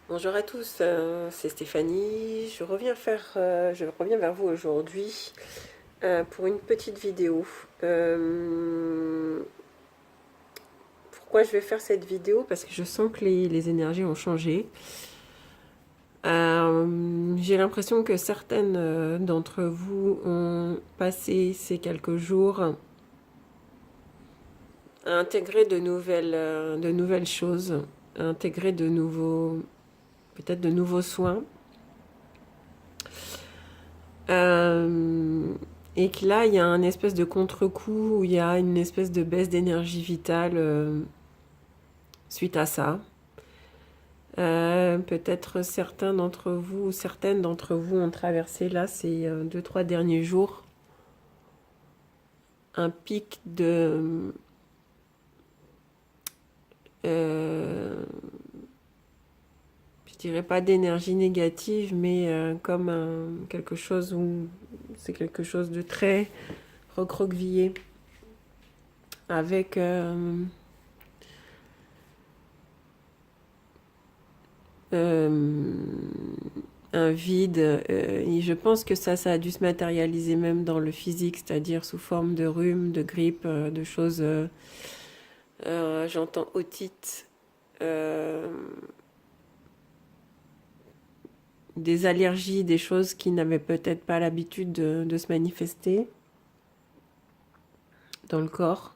Bonjour à tous, c'est Stéphanie. Je reviens vers vous aujourd'hui pour une petite vidéo. Pourquoi je vais faire cette vidéo? Parce que je sens que les énergies ont changé. J'ai l'impression que certaines d'entre vous ont passé ces quelques jours à intégrer de nouvelles choses, à intégrer peut-être de nouveaux soins. Euh, et que là, il y a un espèce de contre-coup où il y a une espèce de baisse d'énergie vitale suite à ça. Peut-être certains d'entre vous, ou certaines d'entre vous ont traversé là ces 2-3 derniers jours un pic euh, je dirais pas d'énergie négative, mais comme quelque chose où c'est quelque chose de très recroquevillé avec euh, un vide. Et je pense que ça a dû se matérialiser même dans le physique, c'est-à-dire sous forme de rhume, de grippe, de choses, j'entends otite, euh, des allergies, des choses qui n'avaient peut-être pas l'habitude de se manifester dans le corps,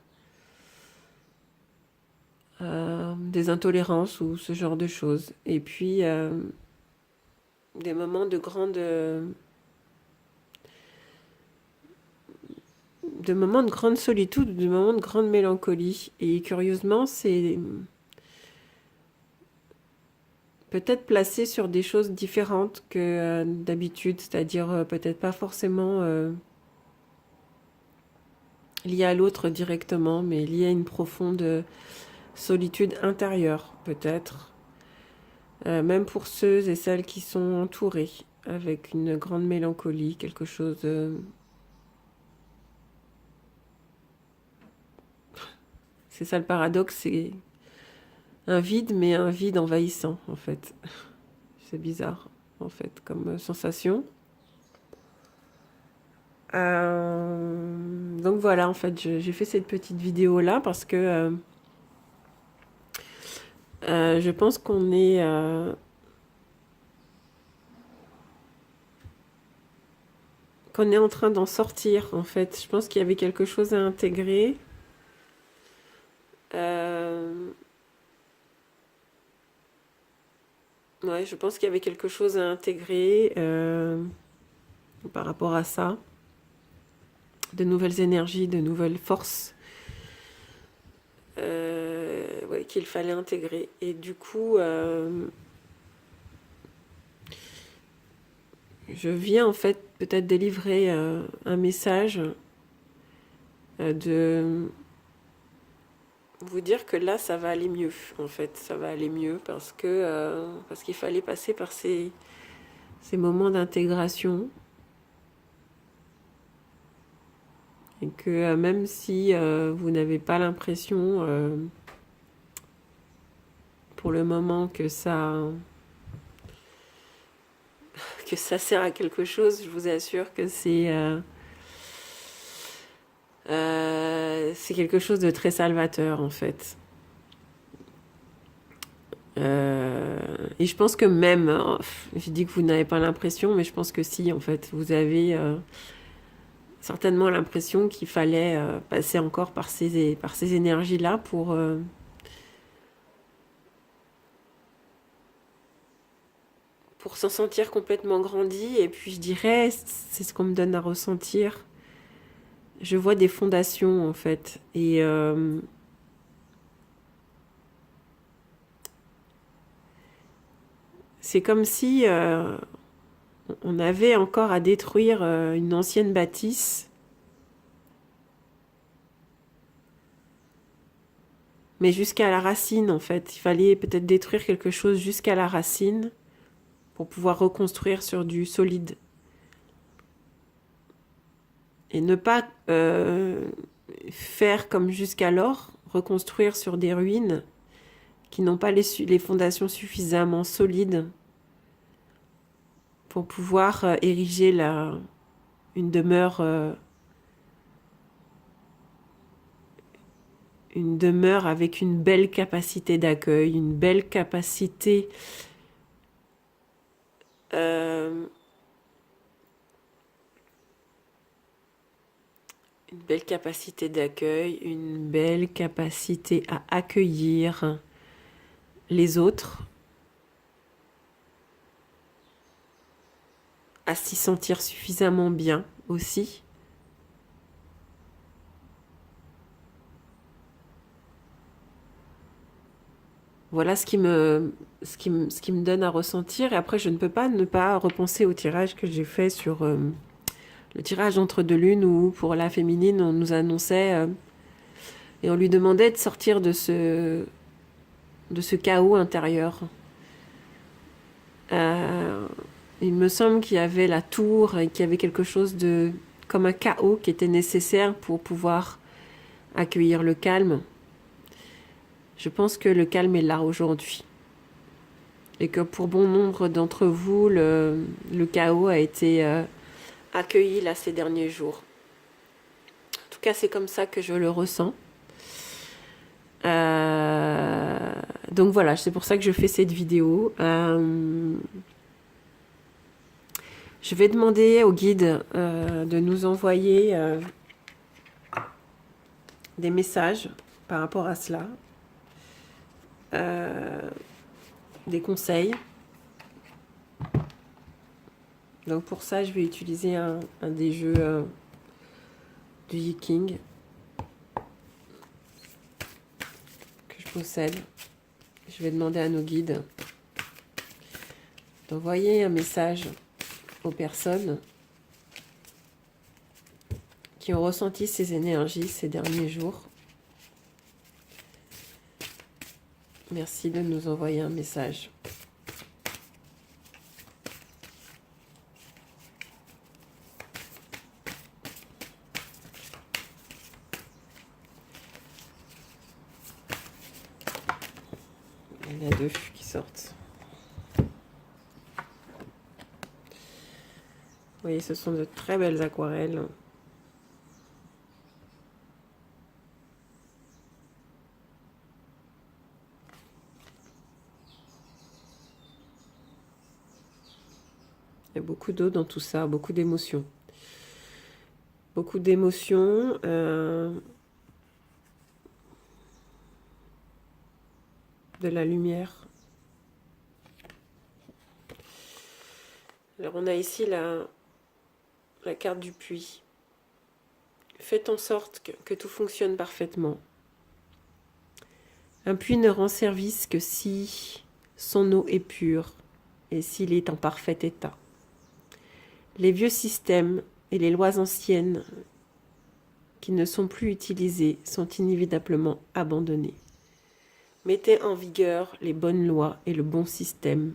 des intolérances ou ce genre de choses. Et puis, des moments de moments de grande solitude, de moments de grande mélancolie. Et curieusement, c'est peut-être placé sur des choses différentes que d'habitude, c'est-à-dire peut-être pas forcément lié à l'autre directement, mais lié à une profonde solitude intérieure, peut-être. Même pour ceux et celles qui sont entourés, avec une grande mélancolie, quelque chose. C'est ça le paradoxe, c'est un vide, mais un vide envahissant, en fait. C'est bizarre, en fait, comme sensation. Donc voilà, en fait, j'ai fait cette petite vidéo là parce que je pense qu'on est en train d'en sortir. En fait, je pense qu'il y avait quelque chose à intégrer. Euh, ouais, je pense qu'il y avait quelque chose à intégrer par rapport à ça, de nouvelles énergies, de nouvelles forces. Ouais, qu'il fallait intégrer. Et du coup, je viens en fait peut-être délivrer un message de vous dire que là, ça va aller mieux. En fait, ça va aller mieux parce qu'il fallait passer par ces moments d'intégration et que même si vous n'avez pas l'impression pour le moment que ça sert à quelque chose, je vous assure que c'est quelque chose de très salvateur en fait. Et je pense que même, je dis que vous n'avez pas l'impression, mais je pense que si, en fait, vous avez certainement l'impression qu'il fallait passer encore par ces énergies-là pour s'en sentir complètement grandi. Et puis je dirais, c'est ce qu'on me donne à ressentir. Je vois des fondations, en fait. Et c'est comme si on avait encore à détruire une ancienne bâtisse, mais jusqu'à la racine, en fait. Il fallait peut-être détruire quelque chose jusqu'à la racine pour pouvoir reconstruire sur du solide. Et ne pas faire comme jusqu'alors, reconstruire sur des ruines qui n'ont pas les fondations suffisamment solides pour pouvoir ériger une demeure avec une belle capacité d'accueil, une belle capacité d'accueil, une belle capacité à accueillir les autres, à s'y sentir suffisamment bien aussi. Voilà ce qui me donne à ressentir. Et après, je ne peux pas ne pas repenser au tirage que j'ai fait sur le tirage entre deux lunes, où pour la féminine, on nous annonçait et on lui demandait de sortir de ce chaos intérieur. Il me semble qu'il y avait la tour et qu'il y avait quelque chose comme un chaos qui était nécessaire pour pouvoir accueillir le calme. Je pense que le calme est là aujourd'hui. Et que pour bon nombre d'entre vous, le chaos a été accueilli là ces derniers jours. En tout cas, c'est comme ça que je le ressens. Donc voilà, c'est pour ça que je fais cette vidéo. Je vais demander au guide de nous envoyer des messages par rapport à cela. Des conseils. Donc pour ça, je vais utiliser un des jeux du Yiking que je possède. Je vais demander à nos guides d'envoyer un message aux personnes qui ont ressenti ces énergies ces derniers jours. Merci de nous envoyer un message. Il y en a deux qui sortent. Vous voyez, ce sont de très belles aquarelles. Il y a beaucoup d'eau dans tout ça, beaucoup d'émotions. Beaucoup d'émotions. De la lumière. Alors on a ici la carte du puits. Faites en sorte que tout fonctionne parfaitement. Un puits ne rend service que si son eau est pure et s'il est en parfait état. Les vieux systèmes et les lois anciennes qui ne sont plus utilisées sont inévitablement abandonnées. Mettez en vigueur les bonnes lois et le bon système,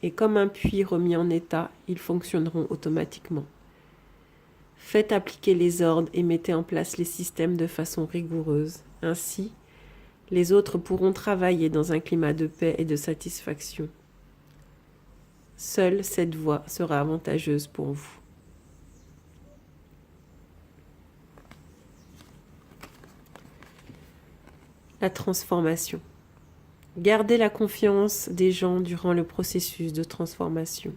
et comme un puits remis en état, ils fonctionneront automatiquement. Faites appliquer les ordres et mettez en place les systèmes de façon rigoureuse. Ainsi, les autres pourront travailler dans un climat de paix et de satisfaction. Seule cette voie sera avantageuse pour vous. La transformation. Gardez la confiance des gens durant le processus de transformation.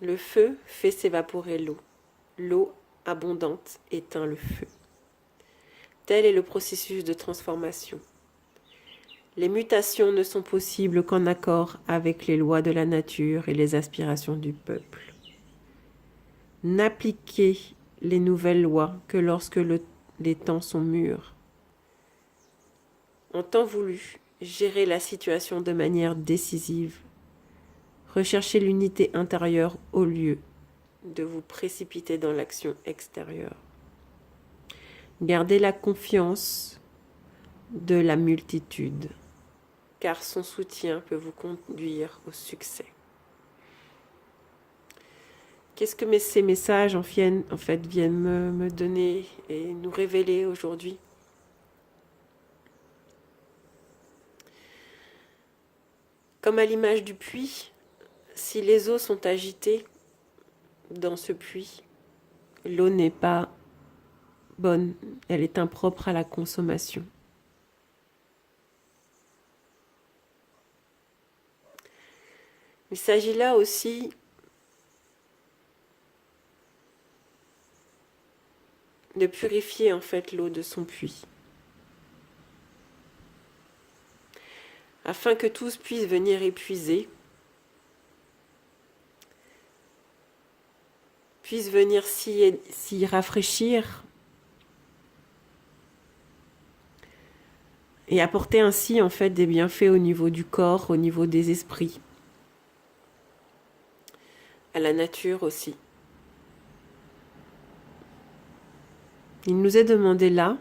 Le feu fait s'évaporer l'eau. L'eau abondante éteint le feu. Tel est le processus de transformation. Les mutations ne sont possibles qu'en accord avec les lois de la nature et les aspirations du peuple. N'appliquez les nouvelles lois que lorsque les temps sont mûrs. En temps voulu, gérez la situation de manière décisive. Recherchez l'unité intérieure au lieu de vous précipiter dans l'action extérieure. Gardez la confiance de la multitude, car son soutien peut vous conduire au succès. Qu'est-ce que ces messages viennent me donner et nous révéler aujourd'hui ? Comme à l'image du puits, si les eaux sont agitées dans ce puits, l'eau n'est pas bonne, elle est impropre à la consommation. Il s'agit là aussi de purifier en fait l'eau de son puits, afin que tous puissent venir épuiser, puissent venir s'y rafraîchir et apporter ainsi en fait des bienfaits au niveau du corps, au niveau des esprits, à la nature aussi. Il nous est demandé là,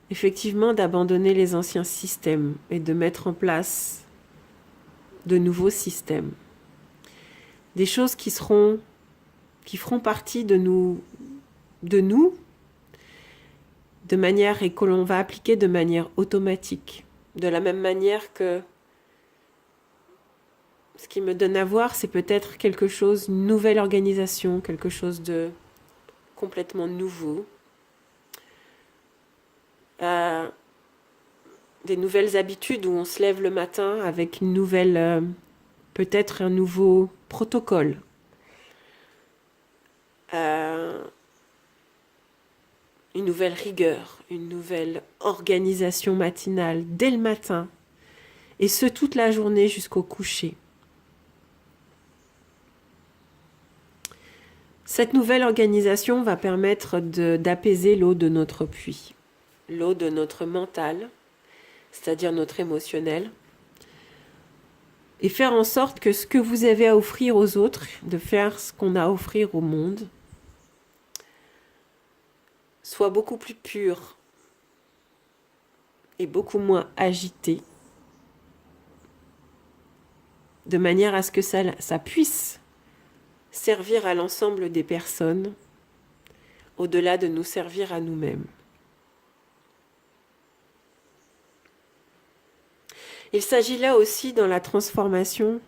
effectivement, d'abandonner les anciens systèmes et de mettre en place de nouveaux systèmes. Des choses qui feront partie de nous, de manière et que l'on va appliquer de manière automatique. De la même manière que ce qui me donne à voir, c'est peut-être quelque chose, une nouvelle organisation, quelque chose de complètement nouveau. Des nouvelles habitudes où on se lève le matin avec une nouvelle, peut-être un nouveau protocole. Une nouvelle rigueur, une nouvelle organisation matinale dès le matin, et ce toute la journée jusqu'au coucher. Cette nouvelle organisation va permettre d'apaiser l'eau de notre puits, l'eau de notre mental, c'est-à-dire notre émotionnel, et faire en sorte que ce que vous avez à offrir aux autres, de faire ce qu'on a à offrir au monde, soit beaucoup plus pur et beaucoup moins agité, de manière à ce que ça puisse servir à l'ensemble des personnes, au-delà de nous servir à nous-mêmes. Il s'agit là aussi, dans la transformation,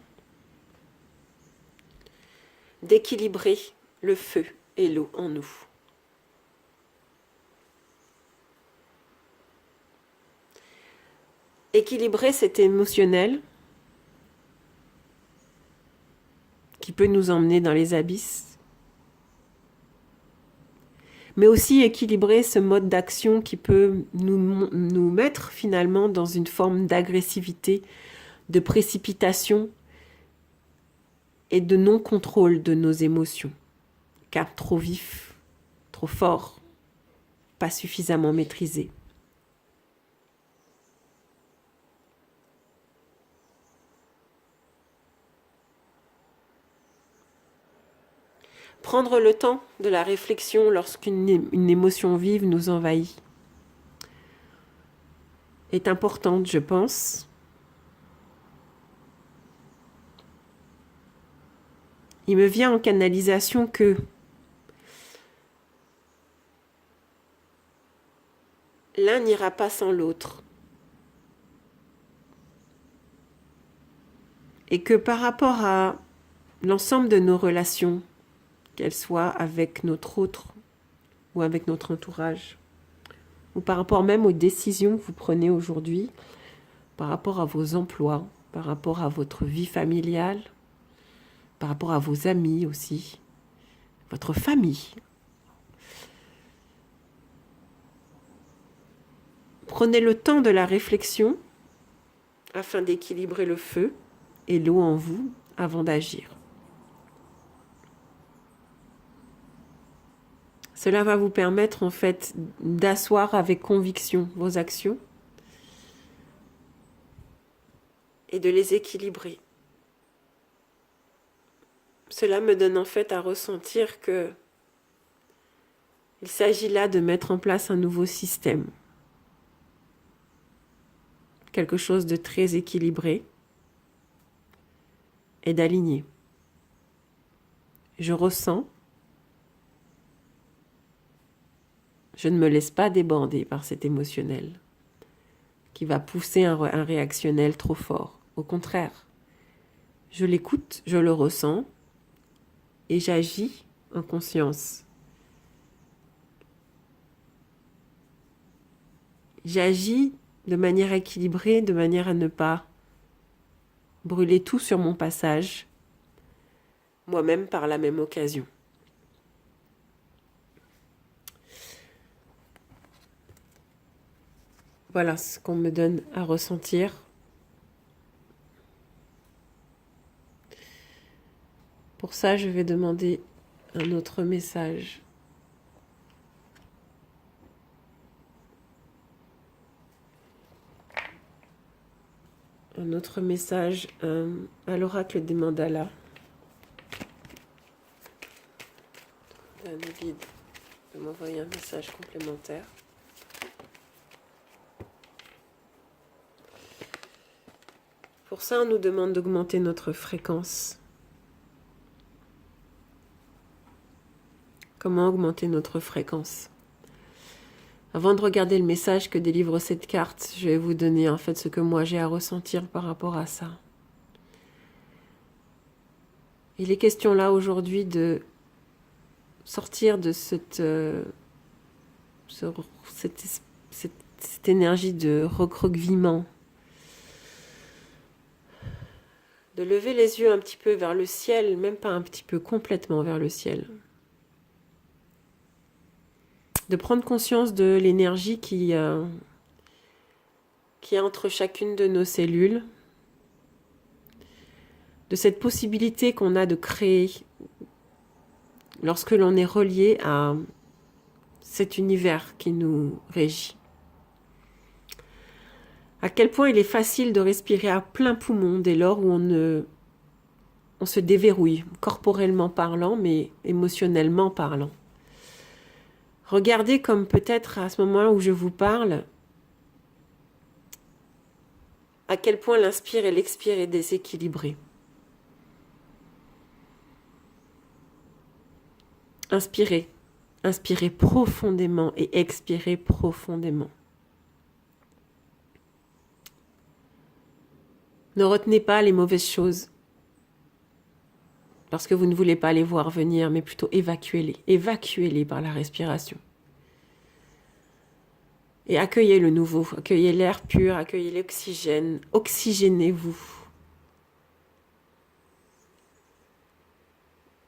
d'équilibrer le feu et l'eau en nous. Équilibrer cet émotionnel qui peut nous emmener dans les abysses, mais aussi équilibrer ce mode d'action qui peut nous mettre finalement dans une forme d'agressivité, de précipitation et de non-contrôle de nos émotions, car trop vif, trop fort, pas suffisamment maîtrisé. Prendre le temps de la réflexion lorsqu'une émotion vive nous envahit est importante, je pense. Il me vient en canalisation que l'un n'ira pas sans l'autre. Et que par rapport à l'ensemble de nos relations, qu'elles soient avec notre autre ou avec notre entourage, ou par rapport même aux décisions que vous prenez aujourd'hui, par rapport à vos emplois, par rapport à votre vie familiale, par rapport à vos amis aussi, votre famille. Prenez le temps de la réflexion afin d'équilibrer le feu et l'eau en vous avant d'agir. Cela va vous permettre en fait d'asseoir avec conviction vos actions et de les équilibrer. Cela me donne en fait à ressentir que il s'agit là de mettre en place un nouveau système. Quelque chose de très équilibré et d'aligné. Je ressens, je ne me laisse pas déborder par cet émotionnel qui va pousser un réactionnel trop fort. Au contraire, je l'écoute, je le ressens et j'agis en conscience. J'agis de manière équilibrée, de manière à ne pas brûler tout sur mon passage, moi-même par la même occasion. Voilà ce qu'on me donne à ressentir. Pour ça, je vais demander un autre message. Un autre message à l'oracle des mandalas. Un guide de m'envoyer un message complémentaire. Pour ça, on nous demande d'augmenter notre fréquence. Comment augmenter notre fréquence? Avant de regarder le message que délivre cette carte, je vais vous donner en fait ce que moi j'ai à ressentir par rapport à ça. Il est question là aujourd'hui de sortir de cette énergie de recroquevillement, de lever les yeux un petit peu vers le ciel, même pas un petit peu, complètement vers le ciel. De prendre conscience de l'énergie qui est entre chacune de nos cellules, de cette possibilité qu'on a de créer lorsque l'on est relié à cet univers qui nous régit. À quel point il est facile de respirer à plein poumon dès lors où on se déverrouille, corporellement parlant, mais émotionnellement parlant. Regardez comme peut-être à ce moment où je vous parle, à quel point l'inspire et l'expire est déséquilibré. Inspirez. Inspirez profondément et expirez profondément. Ne retenez pas les mauvaises choses parce que vous ne voulez pas les voir venir, mais plutôt évacuez-les. Évacuez-les par la respiration. Et accueillez le nouveau, accueillez l'air pur, accueillez l'oxygène, oxygénez-vous.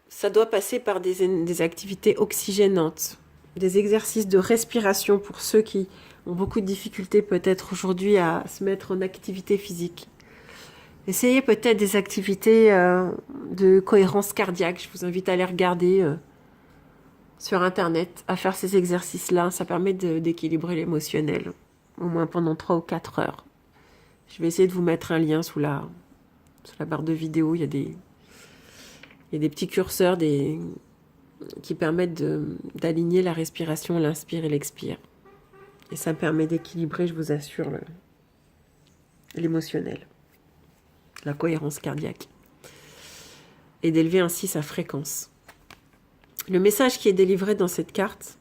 Ça doit passer par des activités oxygénantes, des exercices de respiration pour ceux qui ont beaucoup de difficultés peut-être aujourd'hui à se mettre en activité physique. Essayez peut-être des activités de cohérence cardiaque. Je vous invite à les regarder sur Internet, à faire ces exercices-là. Ça permet d'équilibrer l'émotionnel, au moins pendant 3 ou 4 heures. Je vais essayer de vous mettre un lien sous la barre de vidéo. Il y a des petits curseurs qui permettent d'aligner la respiration, l'inspire et l'expire. Et ça permet d'équilibrer, je vous assure, l'émotionnel. La cohérence cardiaque, et d'élever ainsi sa fréquence. Le message qui est délivré dans cette carte,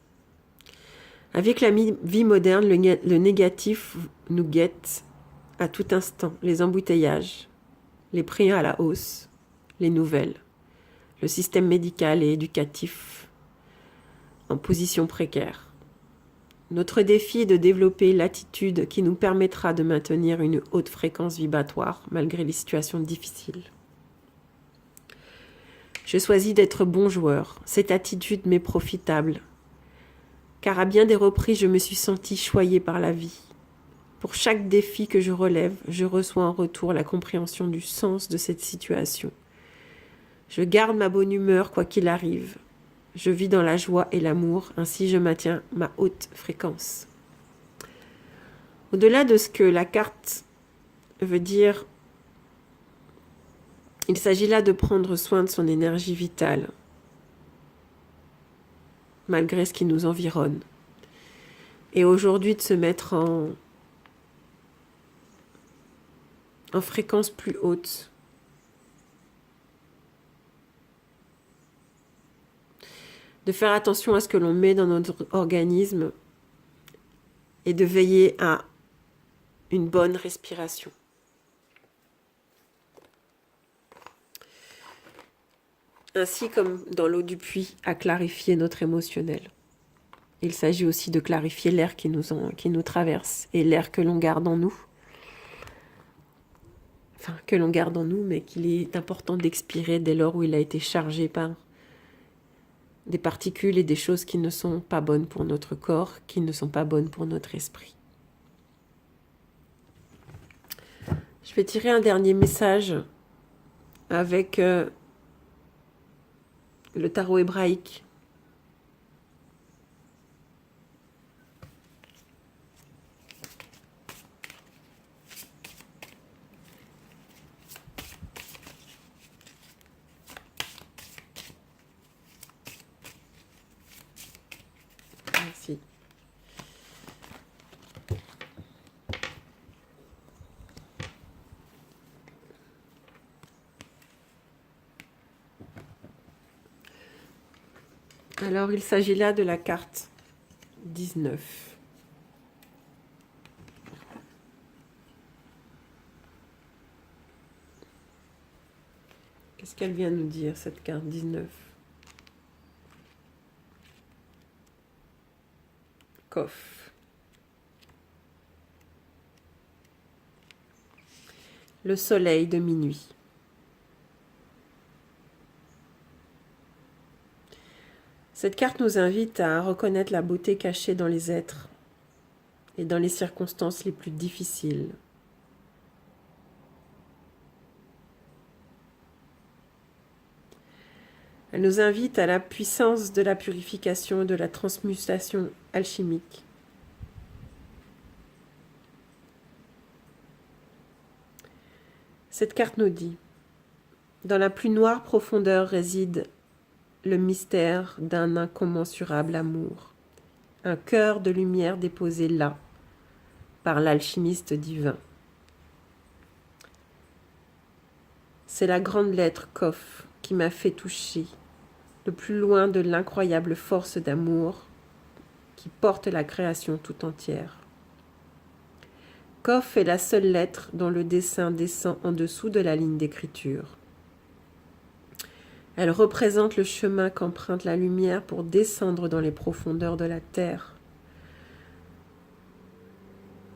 avec la vie moderne, le négatif nous guette à tout instant, les embouteillages, les prix à la hausse, les nouvelles, le système médical et éducatif en position précaire. Notre défi est de développer l'attitude qui nous permettra de maintenir une haute fréquence vibratoire malgré les situations difficiles. Je choisis d'être bon joueur. Cette attitude m'est profitable, car à bien des reprises, je me suis sentie choyée par la vie. Pour chaque défi que je relève, je reçois en retour la compréhension du sens de cette situation. Je garde ma bonne humeur quoi qu'il arrive. Je vis dans la joie et l'amour, ainsi je maintiens ma haute fréquence. Au-delà de ce que la carte veut dire, il s'agit là de prendre soin de son énergie vitale, malgré ce qui nous environne. Et aujourd'hui de se mettre en fréquence plus haute. De faire attention à ce que l'on met dans notre organisme et de veiller à une bonne respiration. Ainsi comme dans l'eau du puits, à clarifier notre émotionnel. Il s'agit aussi de clarifier l'air qui nous traverse et l'air que l'on garde en nous. Enfin, que l'on garde en nous, mais qu'il est important d'expirer dès lors où il a été chargé par des particules et des choses qui ne sont pas bonnes pour notre corps, qui ne sont pas bonnes pour notre esprit. Je vais tirer un dernier message avec le tarot hébraïque. Merci. Alors, il s'agit là de la carte 19. Qu'est-ce qu'elle vient nous dire, cette carte 19? Kof. Le soleil de minuit. Cette carte nous invite à reconnaître la beauté cachée dans les êtres et dans les circonstances les plus difficiles. Elle nous invite à la puissance de la purification et de la transmutation alchimique. Cette carte nous dit: dans la plus noire profondeur réside le mystère d'un incommensurable amour, un cœur de lumière déposé là par l'alchimiste divin. C'est la grande lettre Kof qui m'a fait toucher le plus loin de l'incroyable force d'amour qui porte la création tout entière. Kof est la seule lettre dont le dessin descend en dessous de la ligne d'écriture. Elle représente le chemin qu'emprunte la lumière pour descendre dans les profondeurs de la terre,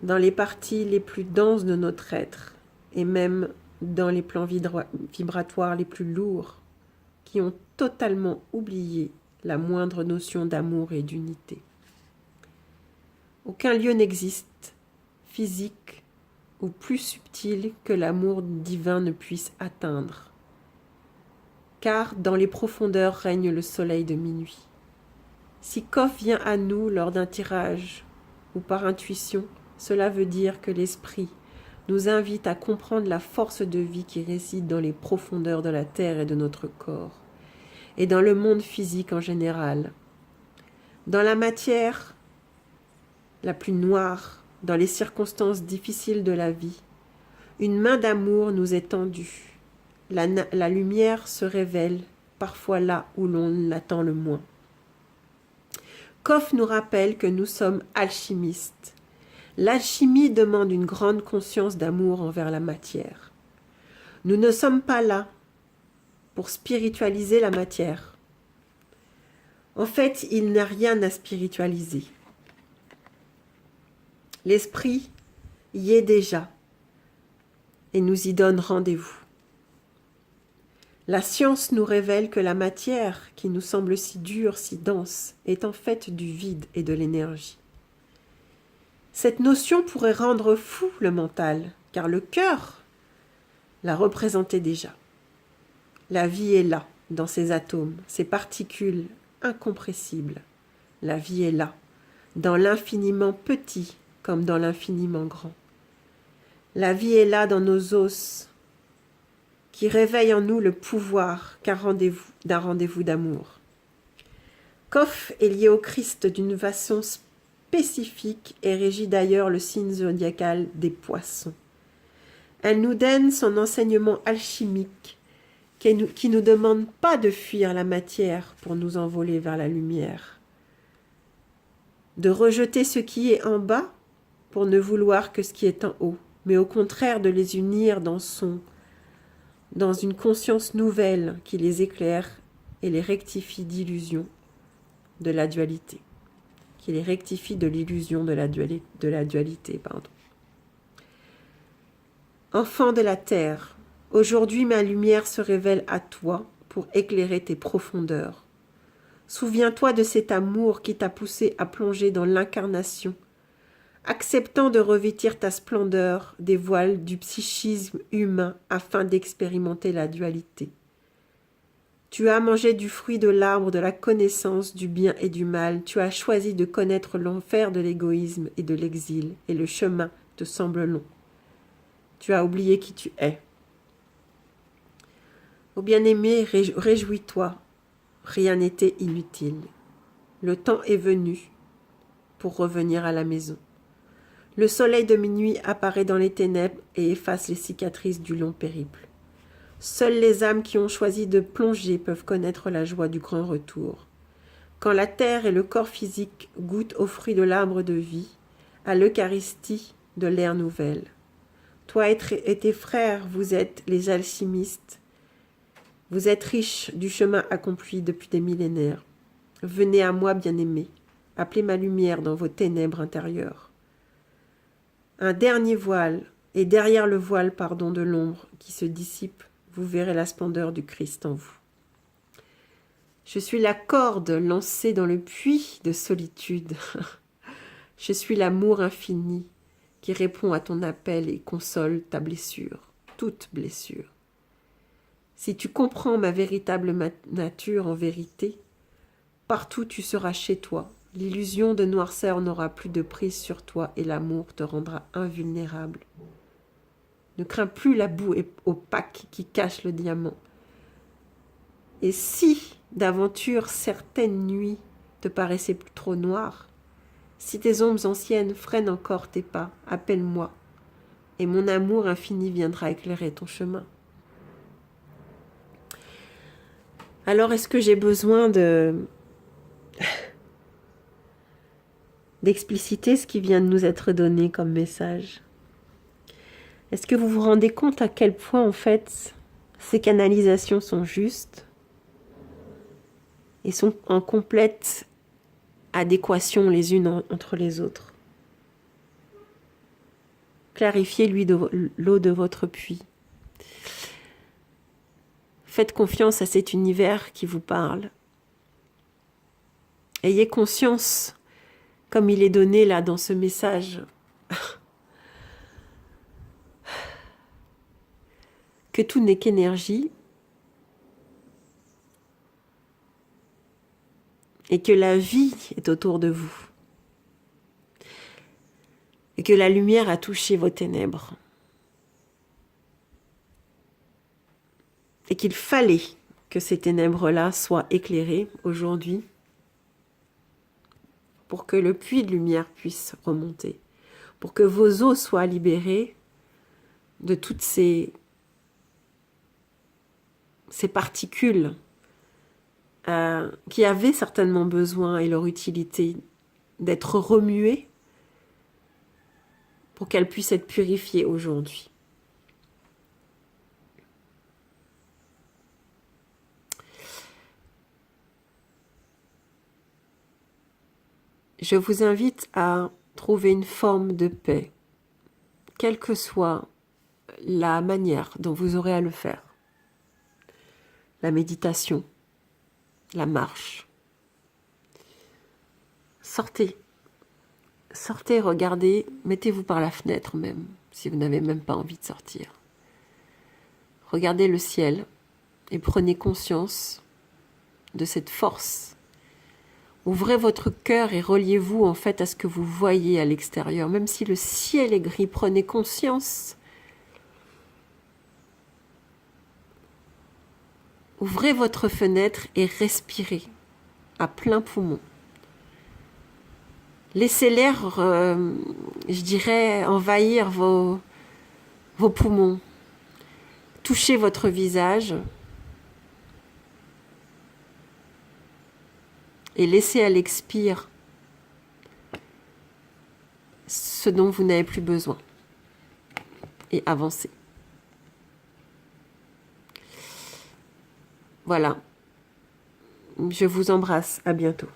dans les parties les plus denses de notre être, et même dans les plans vibratoires les plus lourds, qui ont totalement oublié la moindre notion d'amour et d'unité. Aucun lieu n'existe, physique ou plus subtil, que l'amour divin ne puisse atteindre. Car dans les profondeurs règne le soleil de minuit. Si Kof vient à nous lors d'un tirage ou par intuition, cela veut dire que l'esprit nous invite à comprendre la force de vie qui réside dans les profondeurs de la terre et de notre corps, et dans le monde physique en général. Dans la matière la plus noire, dans les circonstances difficiles de la vie, une main d'amour nous est tendue. La lumière se révèle parfois là où l'on l'attend le moins. Kof nous rappelle que nous sommes alchimistes. L'alchimie demande une grande conscience d'amour envers la matière. Nous ne sommes pas là pour spiritualiser la matière. En fait, il n'y a rien à spiritualiser. L'esprit y est déjà et nous y donne rendez-vous. La science nous révèle que la matière, qui nous semble si dure, si dense, est en fait du vide et de l'énergie. Cette notion pourrait rendre fou le mental, car le cœur la représentait déjà. La vie est là, dans ces atomes, ces particules incompressibles. La vie est là, dans l'infiniment petit comme dans l'infiniment grand. La vie est là dans nos os, qui réveille en nous le pouvoir d'un rendez-vous d'amour. Kof est lié au Christ d'une façon spécifique et régit d'ailleurs le signe zodiacal des poissons. Elle nous donne son enseignement alchimique qui nous demande pas de fuir la matière pour nous envoler vers la lumière, de rejeter ce qui est en bas pour ne vouloir que ce qui est en haut, mais au contraire de les unir dans une conscience nouvelle qui les éclaire et les rectifie d'illusion de la dualité. Qui les rectifie de l'illusion de la dualité. Enfant de la terre, aujourd'hui ma lumière se révèle à toi pour éclairer tes profondeurs. Souviens-toi de cet amour qui t'a poussé à plonger dans l'incarnation, acceptant de revêtir ta splendeur des voiles du psychisme humain afin d'expérimenter la dualité. Tu as mangé du fruit de l'arbre de la connaissance du bien et du mal, tu as choisi de connaître l'enfer de l'égoïsme et de l'exil, et le chemin te semble long. Tu as oublié qui tu es. Ô bien-aimé, réjouis-toi, rien n'était inutile. Le temps est venu pour revenir à la maison. Le soleil de minuit apparaît dans les ténèbres et efface les cicatrices du long périple. Seules les âmes qui ont choisi de plonger peuvent connaître la joie du grand retour. Quand la terre et le corps physique goûtent aux fruits de l'arbre de vie, à l'Eucharistie de l'ère nouvelle. Toi et tes frères, vous êtes les alchimistes. Vous êtes riches du chemin accompli depuis des millénaires. Venez à moi, bien-aimés, appelez ma lumière dans vos ténèbres intérieures. Un dernier voile, et derrière le voile, de l'ombre qui se dissipe, vous verrez la splendeur du Christ en vous. Je suis la corde lancée dans le puits de solitude. Je suis l'amour infini qui répond à ton appel et console ta blessure, toute blessure. Si tu comprends ma véritable nature en vérité, partout tu seras chez toi. L'illusion de noirceur n'aura plus de prise sur toi et l'amour te rendra invulnérable. Ne crains plus la boue opaque qui cache le diamant. Et si, d'aventure, certaines nuits te paraissaient trop noires, si tes ombres anciennes freinent encore tes pas, appelle-moi, et mon amour infini viendra éclairer ton chemin. Alors, est-ce que j'ai besoin d'expliciter ce qui vient de nous être donné comme message ? Est-ce que vous vous rendez compte à quel point, en fait, ces canalisations sont justes et sont en complète adéquation les unes entre les autres? Clarifiez l'eau de votre puits. Faites confiance à cet univers qui vous parle. Ayez conscience, comme il est donné là dans ce message, que tout n'est qu'énergie et que la vie est autour de vous et que la lumière a touché vos ténèbres et qu'il fallait que ces ténèbres-là soient éclairées aujourd'hui pour que le puits de lumière puisse remonter, pour que vos eaux soient libérées de toutes ces particules qui avaient certainement besoin et leur utilité d'être remuées pour qu'elles puissent être purifiées aujourd'hui. Je vous invite à trouver une forme de paix, quelle que soit la manière dont vous aurez à le faire. La méditation, la marche. Sortez, regardez, mettez-vous par la fenêtre même, si vous n'avez même pas envie de sortir. Regardez le ciel et prenez conscience de cette force. Ouvrez votre cœur et reliez-vous en fait à ce que vous voyez à l'extérieur. Même si le ciel est gris, prenez conscience. Ouvrez votre fenêtre et respirez à plein poumon. Laissez l'air, je dirais, envahir vos poumons. Touchez votre visage et laissez à l'expire ce dont vous n'avez plus besoin et avancer. Voilà. Je vous embrasse. À bientôt.